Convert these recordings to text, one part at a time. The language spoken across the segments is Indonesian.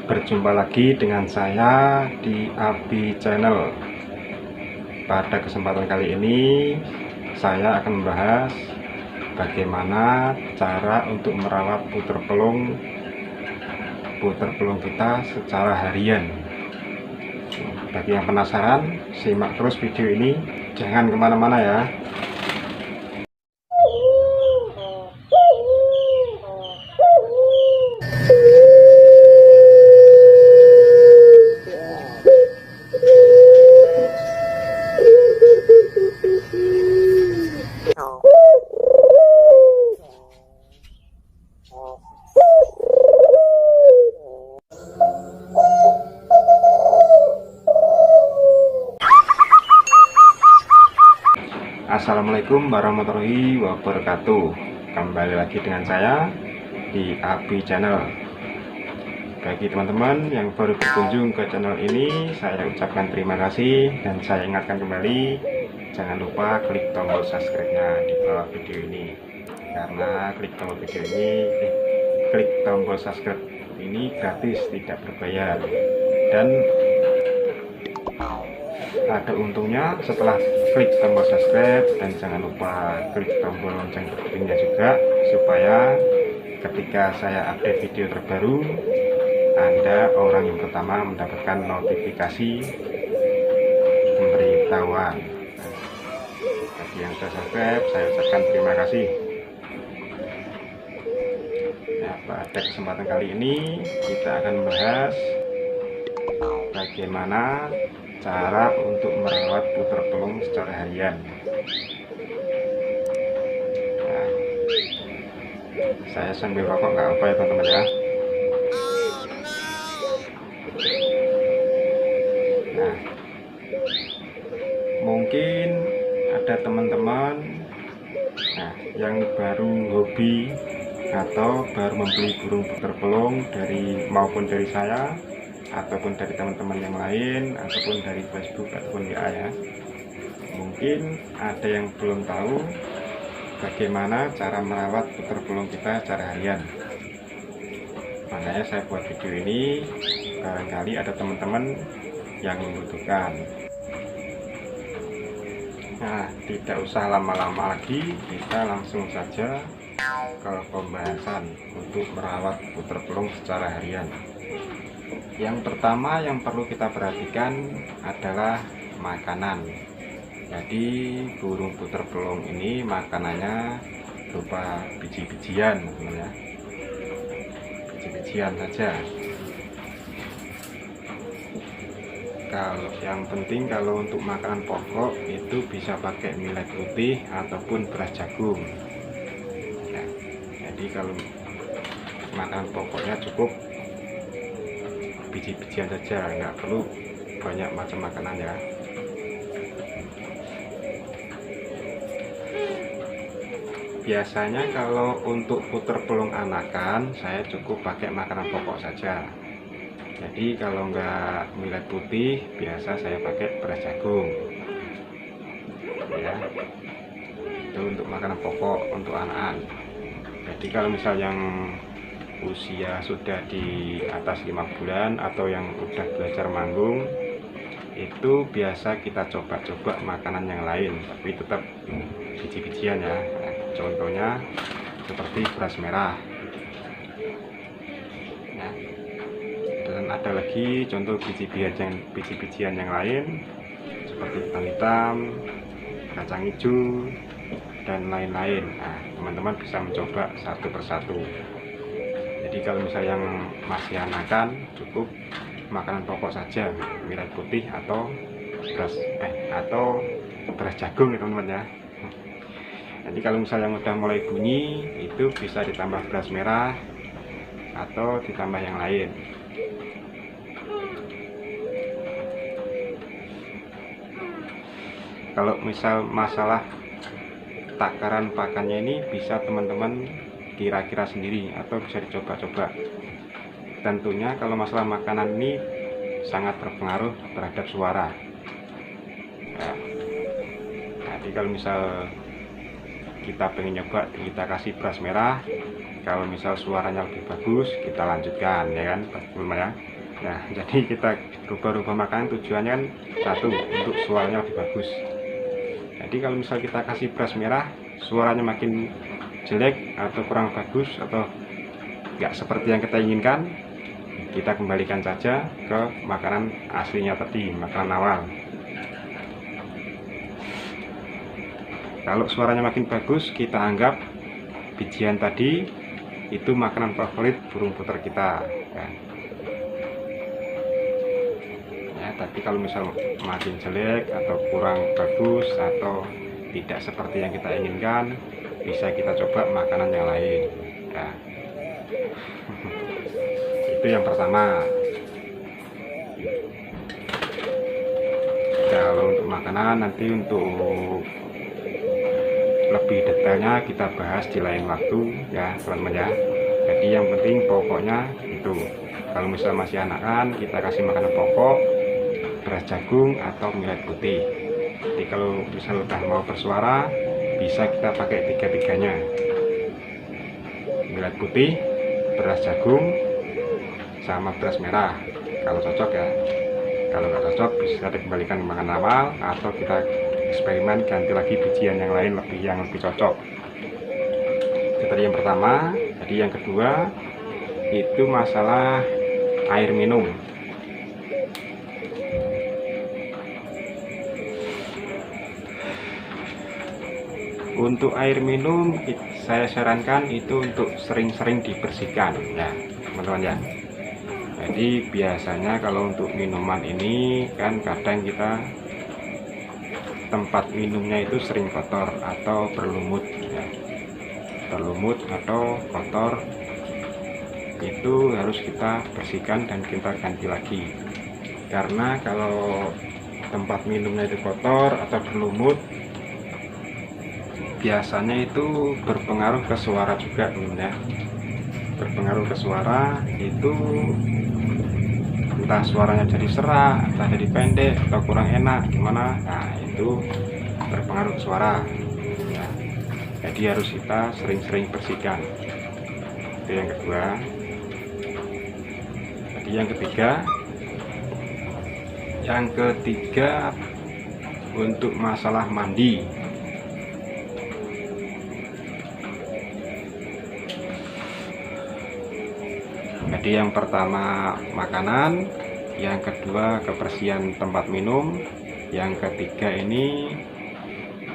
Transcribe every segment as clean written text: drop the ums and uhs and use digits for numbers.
Berjumpa lagi dengan saya di Abi Channel. Pada kesempatan kali ini saya akan membahas bagaimana cara untuk merawat puter pelung kita secara harian. Bagi yang penasaran, simak terus video ini, jangan kemana-mana ya. Assalamualaikum warahmatullahi wabarakatuh. Kembali lagi dengan saya di Abi Channel. Bagi teman-teman yang baru berkunjung ke channel ini, saya ucapkan terima kasih dan saya ingatkan kembali, jangan lupa klik tombol subscribe-nya di bawah video ini. Karena klik tombol subscribe ini gratis, tidak berbayar, dan ada untungnya setelah klik tombol subscribe. Dan jangan lupa klik tombol lonceng berikutnya juga, supaya ketika saya update video terbaru, Anda orang yang pertama mendapatkan notifikasi pemberitahuan. Bagi yang sudah subscribe, saya ucapkan terima kasih. Nah, pada kesempatan kali ini kita akan membahas bagaimana cara untuk merawat puter pelung secara harian. Nah, saya sambil rokok nggak apa ya teman-teman ya. Nah, mungkin ada teman-teman yang baru hobi atau baru membeli burung puter pelung maupun dari saya ataupun dari teman-teman yang lain, ataupun dari Facebook ataupun WA ya. Mungkin ada yang belum tahu bagaimana cara merawat puter pelung kita secara harian. Makanya saya buat video ini, barangkali ada teman-teman yang membutuhkan. Nah, tidak usah lama-lama lagi, kita langsung saja ke pembahasan untuk merawat puter pelung secara harian. Yang pertama yang perlu kita perhatikan adalah makanan. Jadi burung puter pelung ini makanannya berupa biji-bijian ya. Biji-bijian saja. Yang penting kalau untuk makanan pokok itu bisa pakai millet putih ataupun beras jagung ya. Jadi kalau makanan pokoknya cukup biji-bijian saja, nggak perlu banyak macam makanan ya. Biasanya kalau untuk puter pelung anakan, saya cukup pakai makanan pokok saja. Jadi kalau nggak millet putih, biasa saya pakai beras jagung ya. Itu untuk makanan pokok untuk anakan. Jadi kalau misal yang usia sudah di atas 5 bulan atau yang udah belajar manggung, itu biasa kita coba-coba makanan yang lain, tapi tetap biji-bijian ya. Nah, contohnya seperti beras merah. Nah, dan ada lagi contoh biji-bijian yang lain seperti ketan hitam, kacang hijau, dan lain-lain. Nah, teman-teman bisa mencoba satu persatu. Jadi kalau misalnya yang masih anakan, cukup makanan pokok saja, millet putih atau beras jagung ya teman-teman ya. Jadi kalau misalnya yang udah mulai bunyi, itu bisa ditambah beras merah atau ditambah yang lain. Kalau misal masalah takaran pakannya ini, bisa teman-teman kira-kira sendiri atau bisa dicoba-coba. Tentunya kalau masalah makanan ini sangat berpengaruh terhadap suara ya. Jadi kalau misal kita pengen nyoba, kita kasih beras merah. Kalau misal suaranya lebih bagus, kita lanjutkan, ya kan, ya. Nah, jadi kita rubah-rubah makanan tujuannya kan satu, untuk suaranya lebih bagus. Jadi kalau misal kita kasih beras merah, suaranya makin jelek atau kurang bagus atau nggak seperti yang kita inginkan, kita kembalikan saja ke makanan aslinya tadi, makanan awal. Kalau suaranya makin bagus, kita anggap bijian tadi itu makanan favorit burung puter kita, ya. Tapi kalau misal makin jelek atau kurang bagus atau tidak seperti yang kita inginkan, bisa kita coba makanan yang lain, ya. Itu yang pertama. Kalau untuk makanan, nanti untuk lebih detailnya kita bahas di lain waktu, ya teman-teman ya. Jadi yang penting pokoknya itu, kalau misal masih anakan, kita kasih makanan pokok, beras jagung atau millet putih. Jadi kalau misal udah mau bersuara, bisa kita pakai tiga-tiganya, millet putih, beras jagung, sama beras merah kalau cocok ya. Kalau nggak cocok, bisa dikembalikan ke makanan awal atau kita eksperimen ganti lagi bijian yang lain yang lebih cocok. Itu tadi yang pertama. Jadi yang kedua itu masalah air minum. Untuk air minum saya sarankan itu untuk sering-sering dibersihkan, ya teman-teman ya. Jadi biasanya kalau untuk minuman ini kan kadang kita tempat minumnya itu sering kotor atau berlumut, ya. Berlumut atau kotor, itu harus kita bersihkan dan kita ganti lagi. Karena kalau tempat minumnya itu kotor atau berlumut, biasanya itu berpengaruh ke suara juga, ya. Berpengaruh ke suara, itu entah suaranya jadi serak, entah jadi pendek atau kurang enak gimana, nah itu berpengaruh ke suara, ya. Jadi harus kita sering-sering bersihkan. Itu yang kedua. Jadi yang ketiga untuk masalah mandi. Jadi yang pertama makanan, yang kedua kebersihan tempat minum, yang ketiga ini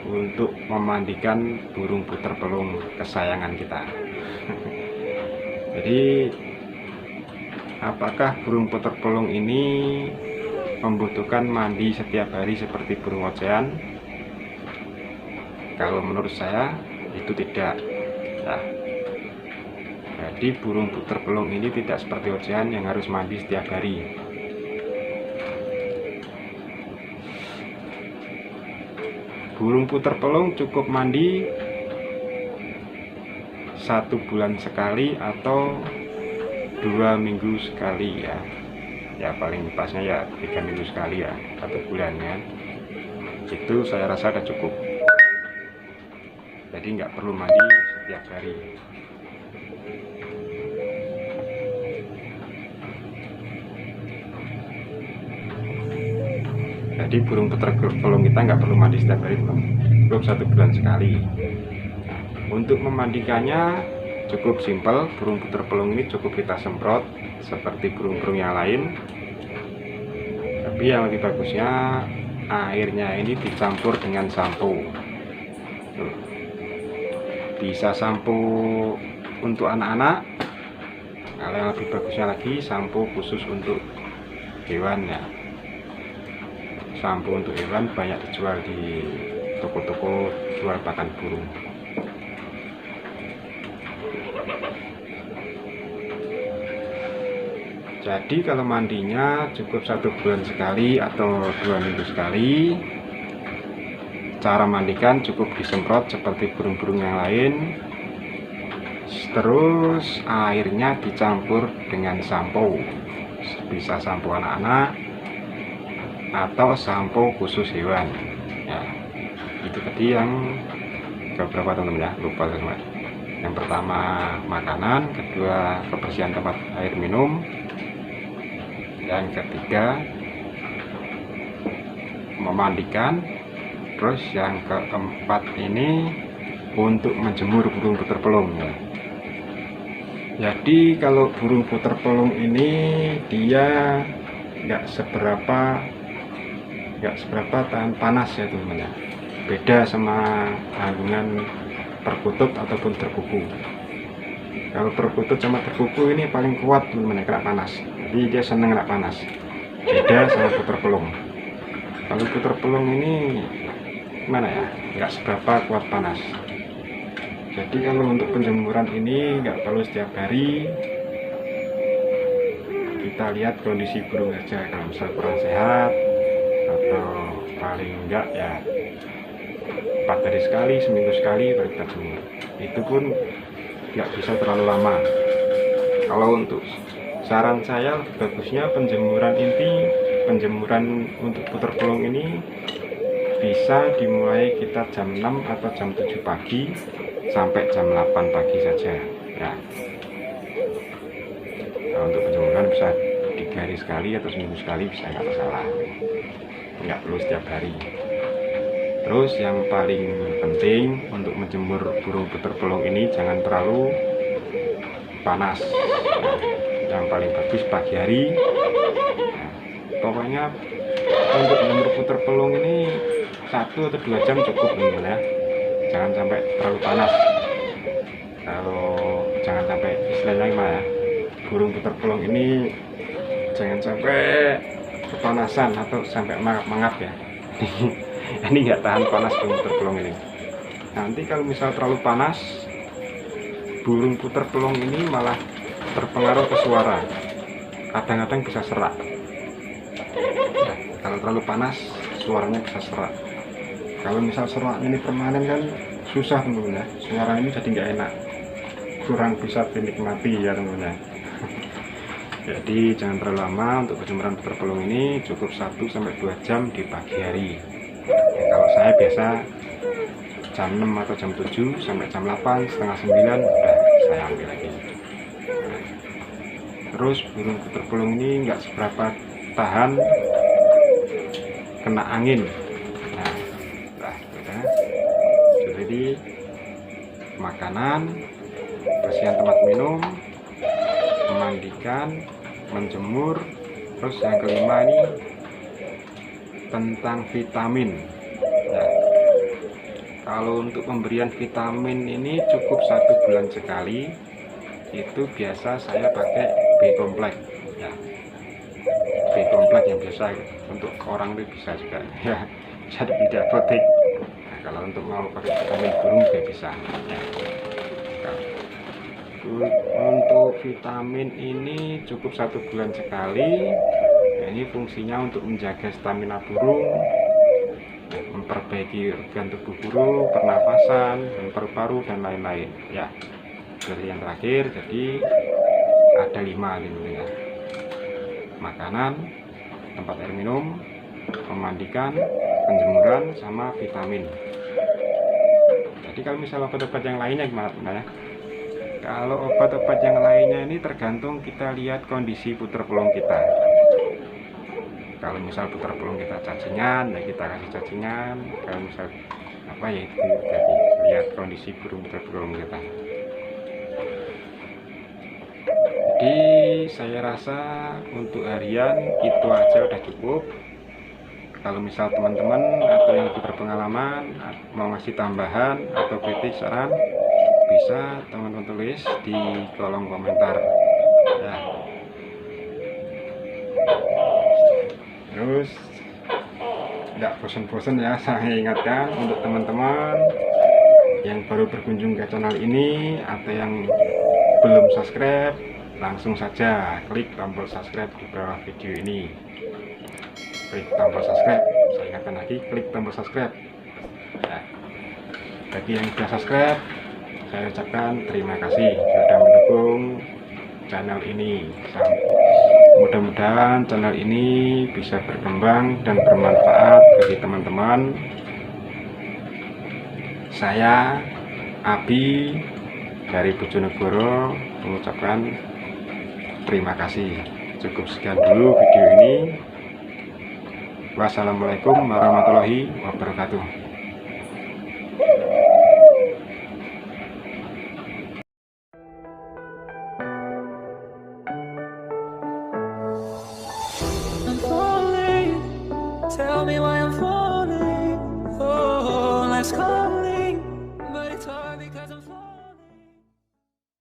untuk memandikan burung puter pelung kesayangan kita. Jadi apakah burung puter pelung ini membutuhkan mandi setiap hari seperti burung ocehan? Kalau menurut saya itu tidak, ya. Jadi burung puter pelung ini tidak seperti ocehan yang harus mandi setiap hari. Burung puter pelung cukup mandi 1 bulan sekali atau 2 minggu sekali, ya. Ya paling pasnya ya 3 minggu sekali, ya 1 bulan, ya. Itu saya rasa sudah cukup. Jadi nggak perlu mandi setiap hari. Jadi burung puter pelung kita nggak perlu mandi setiap hari, cukup 1 bulan sekali. Untuk memandikannya cukup simpel. Burung puter pelung ini cukup kita semprot seperti burung-burung yang lain. Tapi yang lebih bagusnya airnya ini dicampur dengan sampo. Bisa sampo untuk anak-anak. Kalau yang lebih bagusnya lagi sampo khusus untuk hewan, ya. Sampo untuk hewan banyak dijual di toko-toko jual pakan burung. Jadi kalau mandinya cukup 1 bulan sekali atau 2 minggu sekali. Cara mandikan cukup disemprot seperti burung-burung yang lain. Terus airnya dicampur dengan sampo. Bisa sampo anak-anak atau sampo khusus hewan, ya. Itu tadi yang ada berapa teman-teman ya, lupa teman. Yang pertama makanan, kedua kebersihan tempat air minum, yang ketiga memandikan, terus yang keempat ini untuk menjemur burung puter-pelung ya. Jadi kalau burung puter-pelung ini dia nggak seberapa tahan panas ya teman-teman ya. Beda sama anggungan perkutut ataupun terkuku. Kalau perkutut sama terkuku ini paling kuat teman-teman ya, kena panas. Jadi dia seneng kena panas. Beda sama puter-pelung. Kalau puter-pelung ini gimana ya, nggak seberapa kuat panas. Jadi kalau untuk penjemuran ini nggak perlu setiap hari. Kita lihat kondisi burung aja, kalau misal kurang sehat atau paling enggak ya 4 hari sekali, seminggu sekali baru kita jemur. Itu pun nggak bisa terlalu lama. Kalau untuk saran saya, bagusnya penjemuran untuk puter-pelung ini bisa dimulai kita jam 6 atau jam 7 pagi sampai jam 8 pagi saja ya. Nah, untuk penjemuran bisa 3 hari sekali atau seminggu sekali bisa, nggak masalah, nggak perlu setiap hari. Terus yang paling penting untuk menjemur burung puter-pelung ini jangan terlalu panas. Nah, yang paling bagus pagi hari. Nah, pokoknya untuk menjemur puter-pelung ini 1 atau 2 jam cukup teman-teman ya. Jangan sampai terlalu panas. Kalau jangan sampai istilahnya gimana ya, burung puter-pelung ini jangan sampai kepanasan atau sampai mangap-mangap ya. Ini nggak tahan panas burung puter-pelung ini. Nanti kalau misal terlalu panas, burung puter-pelung ini malah terpengaruh ke suara, kadang-kadang bisa serak. Nah, kalau terlalu panas suaranya bisa serak. Kalau misal seraknya ini permanen kan susah teman-teman ya, suara ini jadi nggak enak, kurang bisa dinikmati ya teman-teman. Jadi jangan terlalu lama untuk penjemuran puter-pelung ini, cukup 1-2 jam di pagi hari. Ya, kalau saya biasa jam 6 atau jam 7 sampai jam 8, setengah 9 udah saya ambil lagi. Nah, terus burung puter-pelung ini nggak seberapa tahan kena angin. Nah, jadi makanan, bersihan tempat minum, memandikan, menjemur. Terus yang kelima ini tentang vitamin. Nah, kalau untuk pemberian vitamin ini cukup 1 bulan sekali. Itu biasa saya pakai B-kompleks ya. B-kompleks yang biasa untuk orang itu bisa juga ya, bisa di apotek. Nah, kalau untuk mau pakai vitamin burung juga bisa ya. Untuk vitamin ini cukup 1 bulan sekali. Nah, ini fungsinya untuk menjaga stamina burung, memperbaiki organ tubuh burung, pernafasan, paru-paru dan lain-lain ya. Dari yang terakhir, jadi ada 5 ini ya: makanan, tempat air minum, memandikan, penjemuran, sama vitamin. Jadi kalau misalnya obat-obat yang lainnya gimana ya? Kalau obat-obat yang lainnya ini tergantung kita lihat kondisi puter-pelung kita. Kalau misal puter-pelung kita cacingan, ya kita kasih cacingan. Kalau misal apa ya, itu jadi lihat kondisi burung puter-pelung kita. Jadi saya rasa untuk harian itu aja udah cukup. Kalau misal teman-teman atau yang berpengalaman mau ngasih tambahan atau kritik saran, bisa teman-teman tulis di kolom komentar ya. Terus tidak bosan-bosan ya, saya ingatkan untuk teman-teman yang baru berkunjung ke channel ini atau yang belum subscribe, langsung saja klik tombol subscribe di bawah video ini. Klik tombol subscribe, saya ingatkan lagi, klik tombol subscribe ya. Bagi yang sudah subscribe, saya ucapkan terima kasih sudah mendukung channel ini. Mudah-mudahan channel ini bisa berkembang dan bermanfaat bagi teman-teman. Saya Abi dari Bojonegoro mengucapkan terima kasih. Cukup sekian dulu video ini. Wassalamualaikum warahmatullahi wabarakatuh.